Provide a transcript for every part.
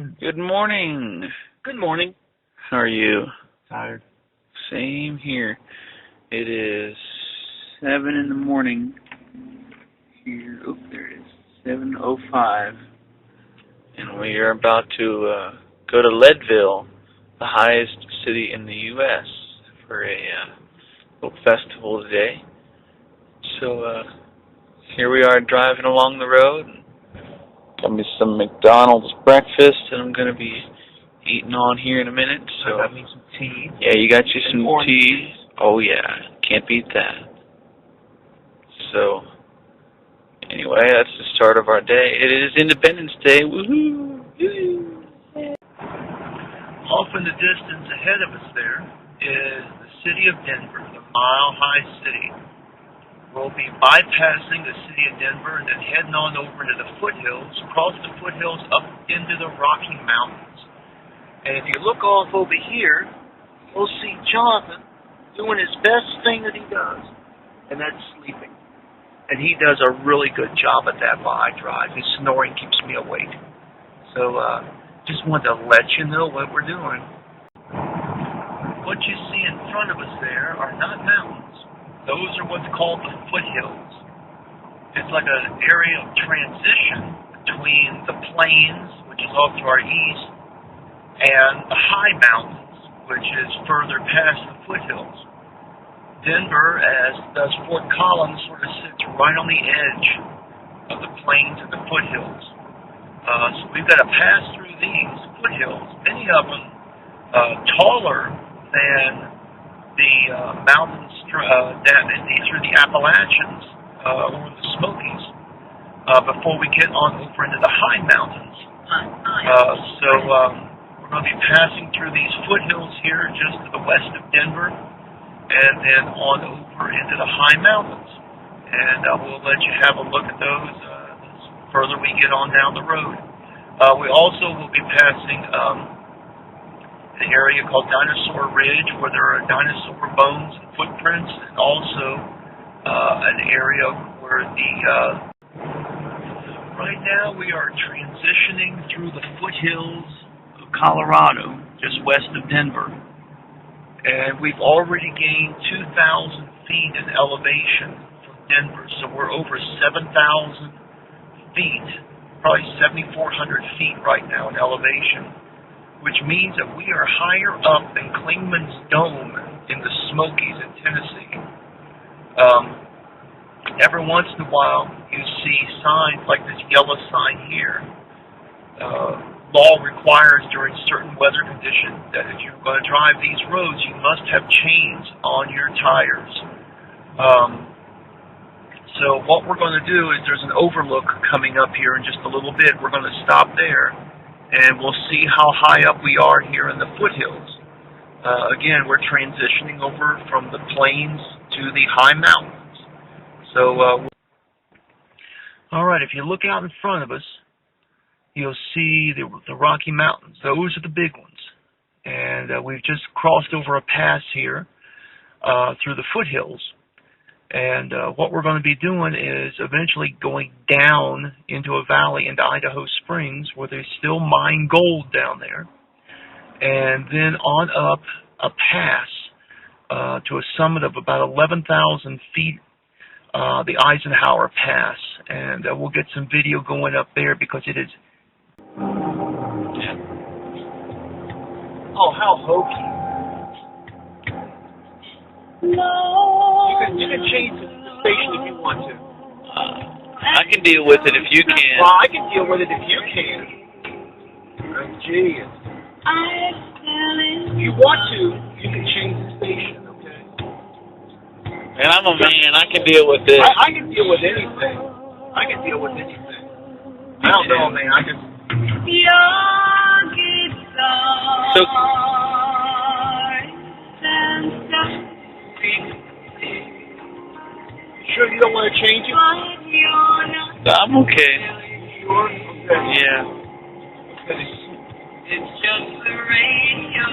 morning. Good morning. Good morning. How are you? Tired. Same here. It is 7 in the morning here. Oh, there it is. 7:05. And we are about to go to Leadville, the highest city in the U.S., for a little festival today. So here we are driving along the road. Got me some McDonald's breakfast, and I'm going to be eating on here in a minute. So I got me some tea. Yeah, you got you some orange tea. juice. Oh yeah, can't beat that. So anyway, that's the start of our day. It is Independence Day. Woohoo! Woo-hoo. Off in the distance ahead of us there is the city of Denver, the Mile High City. We'll be bypassing the city of Denver and then heading on over into the foothills, across the foothills up into the Rocky Mountains. And if you look off over here, we'll see Jonathan doing his best thing that he does, and that's sleeping. And he does a really good job at that while I drive. His snoring keeps me awake. So just wanted to let you know what we're doing. What you see in front of us there are not mountains. Those are what's called the foothills. It's like an area of transition between the plains, which is off to our east, and the high mountains, which is further past the foothills. Denver, as does Fort Collins, sort of sits right on the edge of the plains and the foothills. So we've got to pass through these foothills, many of them taller than the mountains through the Appalachians or the Smokies before we get on over into the high mountains. So we're going to be passing through these foothills here just to the west of Denver and then on over into the high mountains. And we'll let you have a look at those as further we get on down the road. We also will be passing an area called Dinosaur Ridge, where there are dinosaur bones and footprints, and also an area where right now we are transitioning through the foothills of Colorado, just west of Denver. And we've already gained 2,000 feet in elevation from Denver, so we're over 7,000 feet, probably 7,400 feet right now in elevation, which means that we are higher up than Clingman's Dome in the Smokies in Tennessee. Every once in a while, you see signs like this yellow sign here. Law requires during certain weather conditions that if you're going to drive these roads, you must have chains on your tires. So what we're going to do is there's an overlook coming up here in just a little bit. We're going to stop there, and we'll see how high up we are here in the foothills. Again, we're transitioning over from the plains to the high mountains. So, all right, if you look out in front of us, you'll see the Rocky Mountains. Those are the big ones. And we've just crossed over a pass here through the foothills. And what we're going to be doing is eventually going down into a valley into Idaho Springs, where they still mine gold down there, and then on up a pass to a summit of about 11,000 feet, the Eisenhower Pass. And we'll get some video going up there because it is... Yeah. Oh, how hokey. You can change the station if you want to. I can deal with it if you can. Well, I can deal with it if you can. Oh, geez. If you want to, you can change the station, okay? And I'm a man. I can deal with this. I can deal with anything. I can deal with anything. I don't know, man. I can... So... Sure you don't want to change it? I'm okay. Sure? Okay. Yeah. Okay. It's just the radio.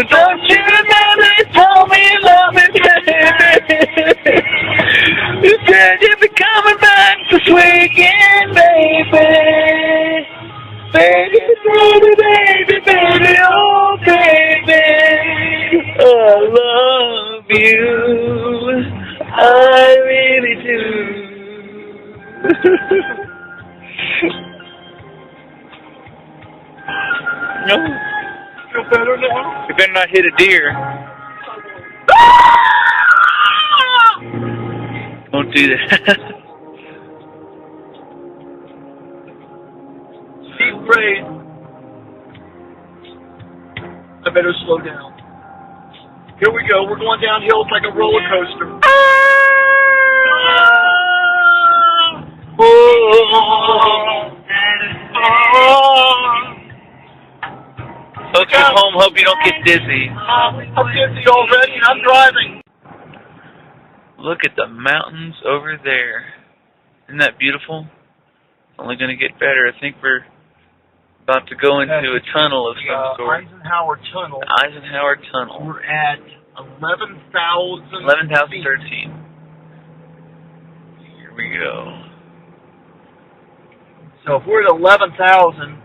Don't you never tell me love me, baby. You said you'd be coming back. this weekend, baby. Baby, baby, baby, baby, oh baby, I love you, I really do. No, Feel better now? you better not hit a deer. Don't do that. Steep grade. I better slow down. Here we go. We're going downhill. It's like a roller coaster. Folks at home, hope you don't get dizzy. I'm dizzy already, and I'm driving. Look at the mountains over there. Isn't that beautiful? It's only going to get better. I think we're about to go into a tunnel of some sort. Eisenhower Tunnel. Eisenhower Tunnel. We're at 11,000 11,013. Here we go. So if we're at 11,000,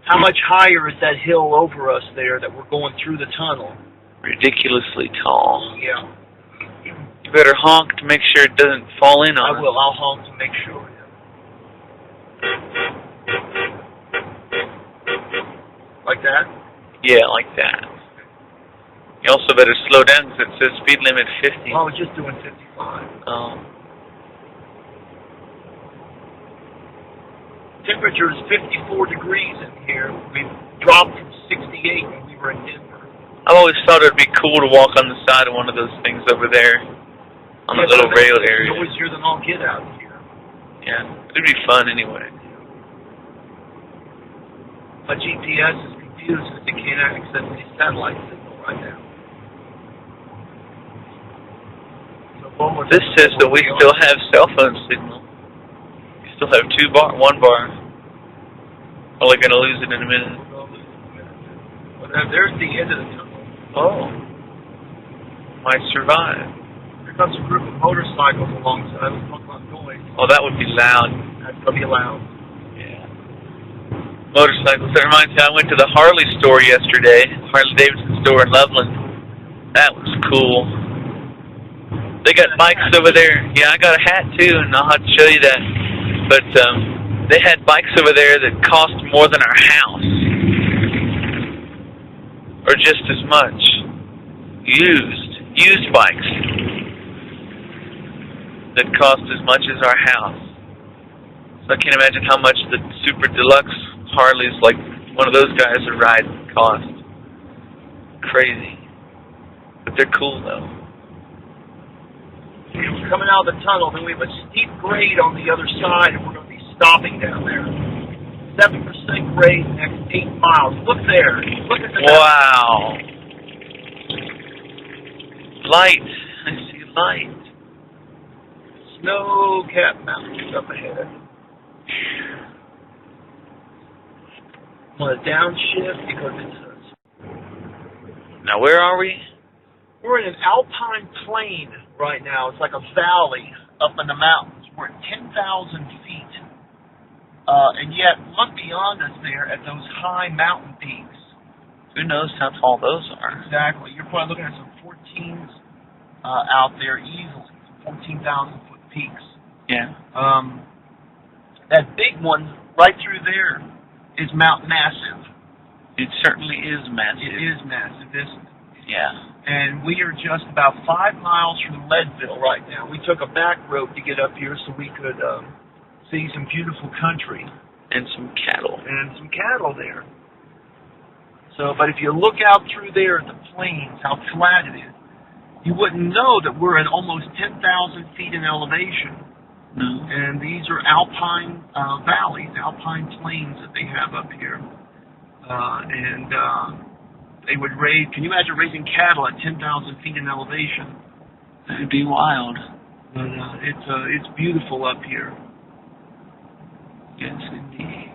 how much higher is that hill over us there that we're going through the tunnel? Ridiculously tall. Yeah. You better honk to make sure it doesn't fall in on us. I will. I'll honk to make sure. Like that? Yeah, like that. You also better slow down because it says speed limit 50. I was just doing 55. Oh. Temperature is 54 degrees in here. We've dropped from 68 when we were in Denver. I've always thought it would be cool to walk on the side of one of those things over there. On the little rail area. It's noisier than all get out here. Yeah, it'd be fun anyway. My GPS is confused because it can't access the satellite signal right now. So This says that we still have cell phone signal. We still have one bar. Only gonna lose it in a minute. Well, there's the end of the tunnel. Oh. Might survive. Here comes a group of motorcycles alongside. I was talking about noise. Oh, that would be loud. That's going to be loud. Yeah. Motorcycles. That reminds me, I went to the Harley store yesterday. Harley Davidson store in Loveland. That was cool. They got bikes over there. Yeah, I got a hat too, and I'll have to show you that. But they had bikes over there that cost more than our house. Or just as much. Used bikes. That cost as much as our house. So I can't imagine how much the super deluxe Harleys like one of those guys would ride cost. Crazy. But they're cool though. We're coming out of the tunnel, then we have a steep grade on the other side, and we're going to be stopping down there. 7% grade next 8 miles. Look there. Look at the Wow. Light. I see light. Snow-capped mountains up ahead. I'm going to downshift because it's Now where are we? we're in an alpine plain right now. It's like a valley up in the mountains. We're at 10,000 feet. And yet, look beyond us there at those high mountain peaks. Who knows how tall those are? Exactly. You're probably looking at some 14s out there easily. 14,000-foot peaks. Yeah. That big one right through there is Mount Massive. It certainly is massive. It is massive, isn't it? Yeah. And we are just about 5 miles from Leadville right now. We took a back road to get up here so we could see some beautiful country. And some cattle. And some cattle there. So, but if you look out through there at the plains, how flat it is, you wouldn't know that we're at almost 10,000 feet in elevation. No. And these are alpine valleys, alpine plains that they have up here. They would raise, can you imagine raising cattle at 10,000 feet in elevation? It'd be wild. But it's beautiful up here. Yes, indeed.